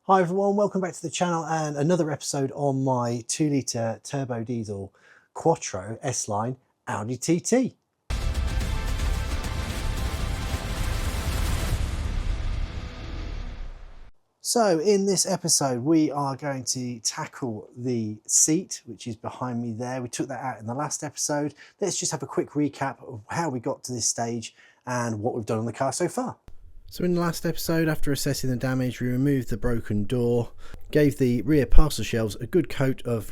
Hi everyone, welcome back to the channel and another episode on my 2-litre turbo diesel Quattro S-Line Audi TT. So in this episode we are going to tackle the seat, which is behind me there. We took that out in the last episode. Let's just have a quick recap of how we got to this stage and what we've done on the car so far. So in the last episode, after assessing the damage, we removed the broken door, gave the rear parcel shelves a good coat of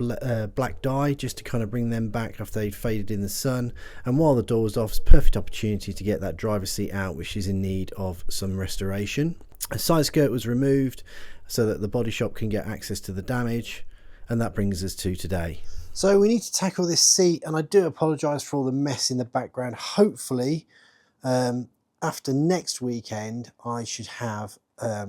black dye just to kind of bring them back after they'd faded in the sun, and while the door was off, it's a perfect opportunity to get that driver's seat out, which is in need of some restoration. A side skirt was removed so that the body shop can get access to the damage, and that brings us to today. So we need to tackle this seat, and I do apologise for all the mess in the background. Hopefully after next weekend I should have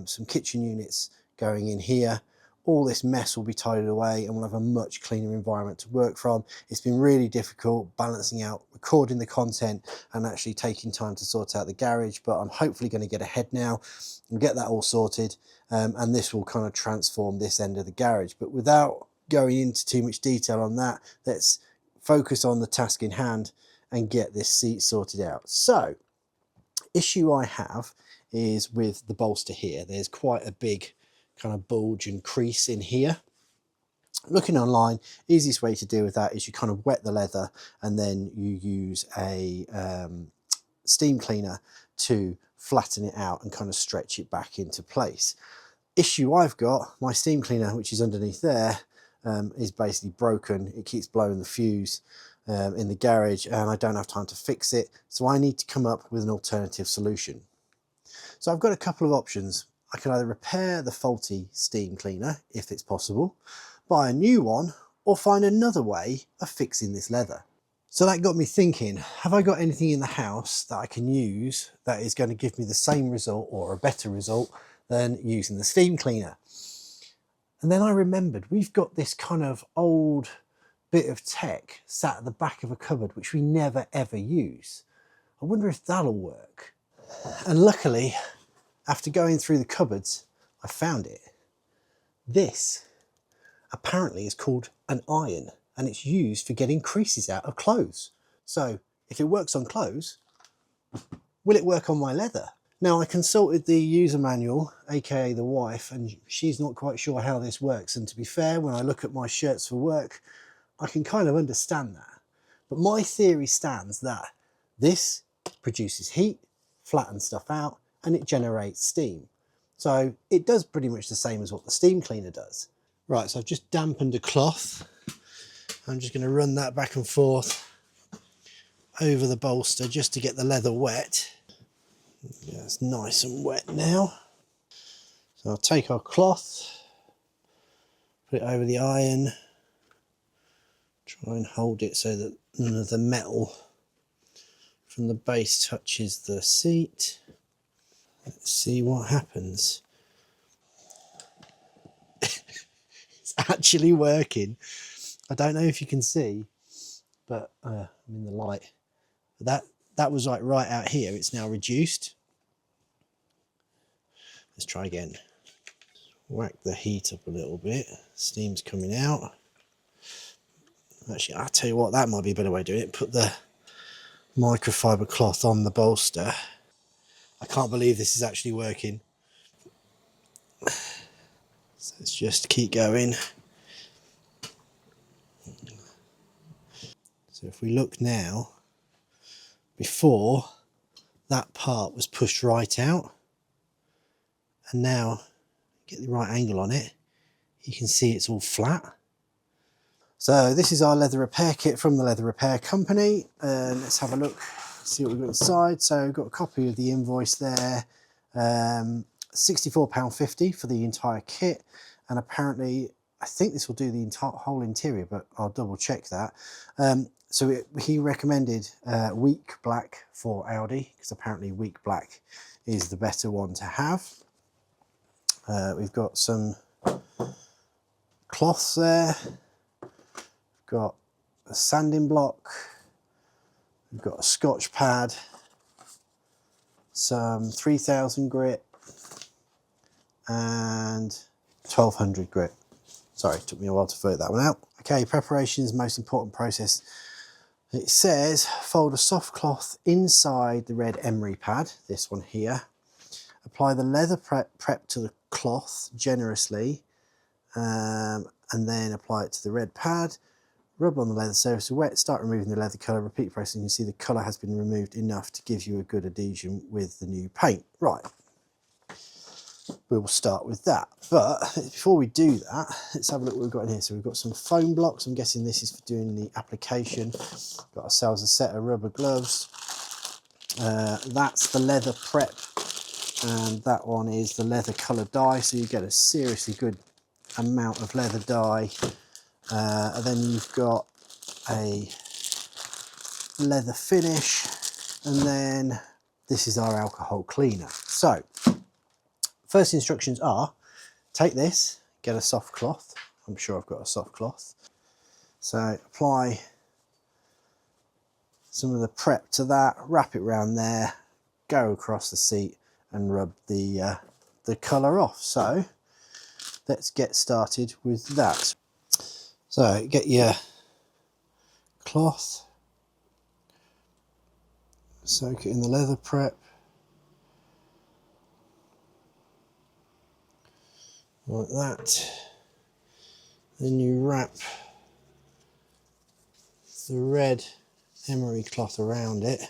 some kitchen units going in here. All this mess will be tidied away and we'll have a much cleaner environment to work from. It's been really difficult balancing out recording the content and actually taking time to sort out the garage, but I'm hopefully going to get ahead now and get that all sorted, and this will kind of transform this end of the garage. But without going into too much detail on that, let's focus on the task in hand and get this seat sorted out. So issue I have is with the bolster here. There's quite a big kind of bulge and crease in here. Looking online, easiest way to deal with that is you kind of wet the leather and then you use a steam cleaner to flatten it out and kind of stretch it back into place. Issue I've got, my steam cleaner, which is underneath there, is basically broken. It keeps blowing the fuse in the garage and I don't have time to fix it, so I need to come up with an alternative solution. So I've got a couple of options. I can either repair the faulty steam cleaner if it's possible, buy a new one, or find another way of fixing this leather. So that got me thinking, have I got anything in the house that I can use that is going to give me the same result or a better result than using the steam cleaner? And then I remembered we've got this kind of old bit of tech sat at the back of a cupboard which we never ever use. I wonder if that'll work. And luckily, after going through the cupboards, I found it. This apparently is called an iron and it's used for getting creases out of clothes. So if it works on clothes, will it work on my leather? Now, I consulted the user manual, aka the wife, and she's not quite sure how this works. And to be fair, when I look at my shirts for work, I can kind of understand that. But my theory stands that this produces heat, flattens stuff out, and it generates steam. So it does pretty much the same as what the steam cleaner does. Right, so I've just dampened a cloth. I'm just going to run that back and forth over the bolster just to get the leather wet. Yeah, it's nice and wet now. So I'll take our cloth, put it over the iron, try and hold it so that none of the metal from the base touches the seat. Let's see what happens. It's actually working. I don't know if you can see, but I'm in the light. That was like right out here. It's now reduced. Let's try again. Whack the heat up a little bit. Steam's coming out. Actually, I'll tell you what, that might be a better way of doing it. Put the microfiber cloth on the bolster. I can't believe this is actually working. So let's just keep going. So if we look now, before that part was pushed right out, and now get the right angle on it, you can see it's all flat. So this is our leather repair kit from the leather repair company, and let's have a look, see what we've got inside. So we've got a copy of the invoice there, £64.50 for the entire kit, and apparently I think this will do the whole interior, but I'll double check that. So he recommended weak black for Audi, because apparently weak black is the better one to have. We've got some cloths there. Got a sanding block, we've got a Scotch pad, some 3000 grit, and 1200 grit. Sorry, it took me a while to figure that one out. Okay, preparation is the most important process. It says fold a soft cloth inside the red emery pad, this one here. Apply the leather prep to the cloth generously, and then apply it to the red pad. Rub on the leather surface wet, start removing the leather colour, repeat the process, and you can see the colour has been removed enough to give you a good adhesion with the new paint. Right, we will start with that. But before we do that, let's have a look what we've got in here. So we've got some foam blocks. I'm guessing this is for doing the application. Got ourselves a set of rubber gloves. That's the leather prep, and that one is the leather colour dye. So you get a seriously good amount of leather dye. And then you've got a leather finish, and then this is our alcohol cleaner. So first instructions are, take this, get a soft cloth. I'm sure I've got a soft cloth. So apply some of the prep to that, wrap it around there, go across the seat and rub the colour off. So let's get started with that. So get your cloth, soak it in the leather prep, like that. Then you wrap the red emery cloth around it,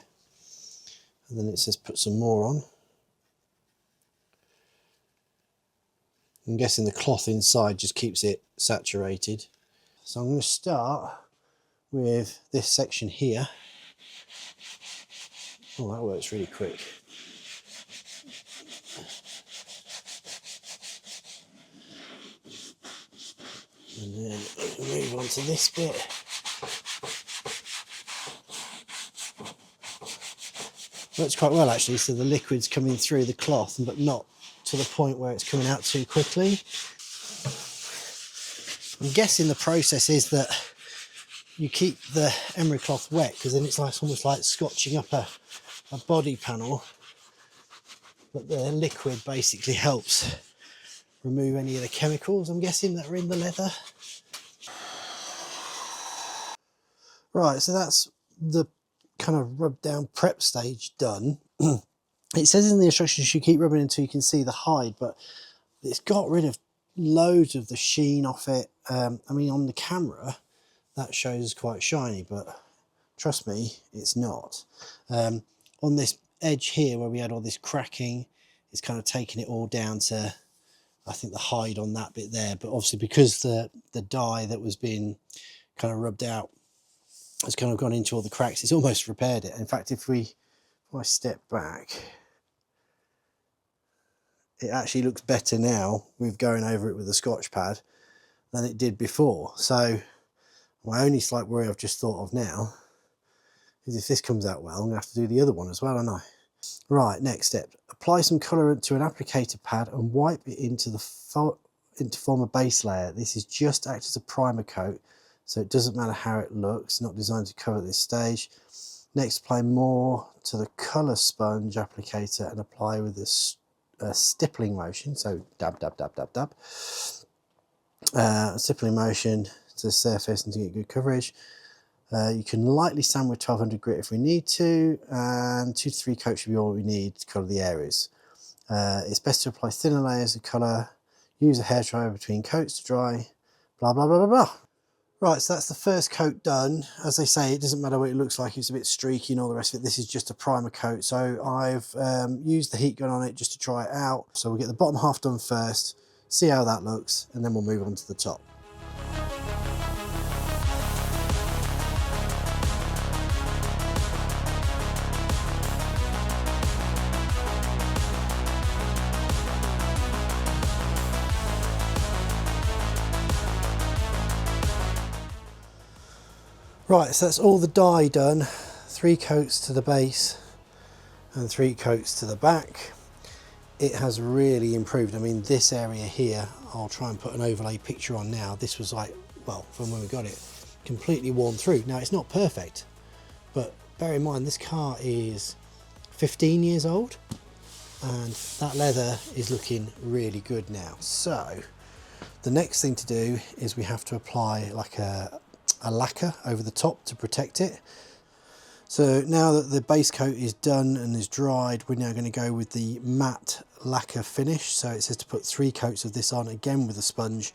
and then it says put some more on. I'm guessing the cloth inside just keeps it saturated. So I'm going to start with this section here. Oh, that works really quick. And then move on to this bit. Works quite well actually, so the liquid's coming through the cloth, but not to the point where it's coming out too quickly. I'm guessing the process is that you keep the emery cloth wet, because then it's like, almost like scotching up a body panel, but the liquid basically helps remove any of the chemicals, I'm guessing, that are in the leather. Right, so that's the kind of rub down prep stage done. It says in the instructions you keep rubbing until you can see the hide, but it's got rid of loads of the sheen off it. I mean, on the camera that shows quite shiny, but trust me, it's not. On this edge here where we had all this cracking, it's kind of taking it all down to, I think, the hide on that bit there. But obviously because the dye that was being kind of rubbed out has kind of gone into all the cracks, it's almost repaired it. In fact, if I step back, it actually looks better now with going over it with a Scotch pad than it did before. So my only slight worry I've just thought of now is if this comes out well, I'm gonna have to do the other one as well, aren't I? Right, next step, apply some colour to an applicator pad and wipe it into form a base layer. This is just act as a primer coat, so it doesn't matter how it looks, not designed to cover at this stage. Next, apply more to the colour sponge applicator and apply with a stippling motion, so dab, dab, dab, dab, dab. Stippling motion to the surface and to get good coverage. You can lightly sand with 1200 grit if we need to, and 2 to 3 coats should be all we need to colour the areas. It's best to apply thinner layers of colour, use a hairdryer between coats to dry, blah, blah, blah, blah, blah. Right, so that's the first coat done. As they say, it doesn't matter what it looks like, it's a bit streaky and all the rest of it. This is just a primer coat. So I've used the heat gun on it just to try it out. So we'll get the bottom half done first, see how that looks, and then we'll move on to the top. Right, so that's all the dye done. 3 coats to the base and 3 coats to the back. It has really improved. I mean, this area here, I'll try and put an overlay picture on now. This was like, well, from when we got it, completely worn through. Now, it's not perfect, but bear in mind, this car is 15 years old and that leather is looking really good now. So The next thing to do is we have to apply like a lacquer over the top to protect it. So now that the base coat is done and is dried, we're now going to go with the matte lacquer finish. So it says to put 3 coats of this on, again with a sponge.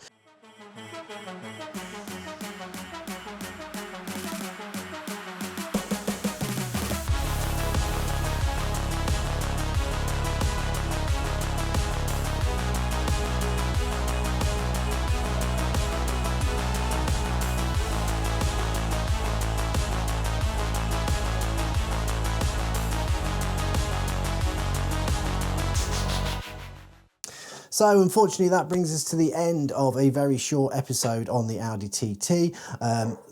So unfortunately that brings us to the end of a very short episode on the Audi TT.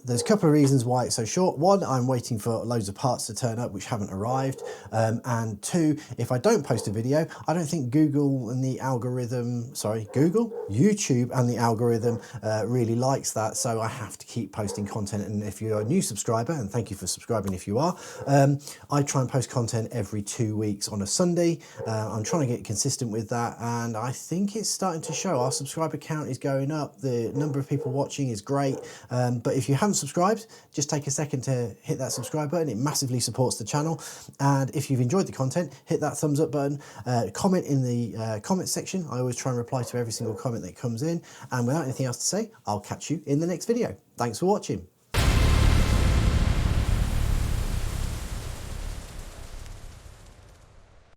There's a couple of reasons why it's so short. One, I'm waiting for loads of parts to turn up which haven't arrived. And 2, if I don't post a video, I don't think YouTube and the algorithm really likes that. So I have to keep posting content. And if you're a new subscriber, and thank you for subscribing if you are, I try and post content every 2 weeks on a Sunday. I'm trying to get consistent with that, and I think it's starting to show. Our subscriber count is going up, the number of people watching is great, but if you haven't subscribed, just take a second to hit that subscribe button. It massively supports the channel. And if you've enjoyed the content, hit that thumbs up button, comment in the comment section. I always try and reply to every single comment that comes in, and without anything else to say, I'll catch you in the next video. Thanks for watching.